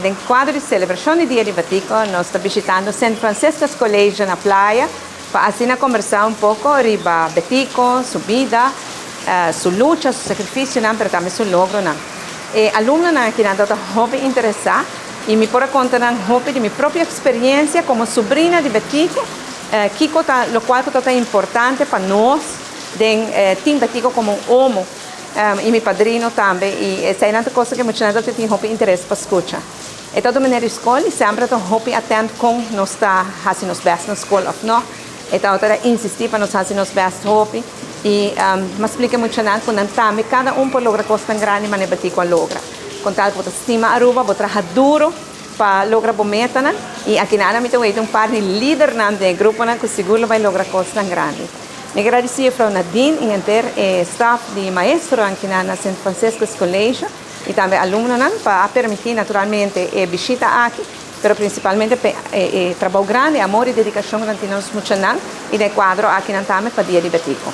Nel quadro di celebrazione di Dia di Batico, noi stiamo visitando San Francisco's College na playa para assim conversar um pouco riba Batico, sua vida, sua luta, seu sacrifício, mas também seu logro. E aluno que não está muito interessado e me pode contar um pouco de minha própria experiência como sobrinha de Batico, que o qual é importante para nós, Team Batico como homem. E meu padrinho também, e essa é uma coisa que muitas vezes tem muito interesse para escutar. E toda maneira escola, sempre estou muito atento com nós está fazendo os best na escola, não? Então eu insisti para nós fazer os best hope e me explica muito nada quando também cada pode lograr coisas grandes, mas não bati com logra. Com tal que estima a ruba, vou trabalhar duro para lograr a meta, e aqui nada me tem par de líder do grupo que seguro vai lograr coisas grandes. Me agradeço a Frau Nadine e inteiro staff de maestro aqui na San Francisco's College e também alunos para permitir naturalmente a visita aqui, mas principalmente trabalho grande, amor e dedicação que nós muito e no quadro aqui também para Dia de Batico.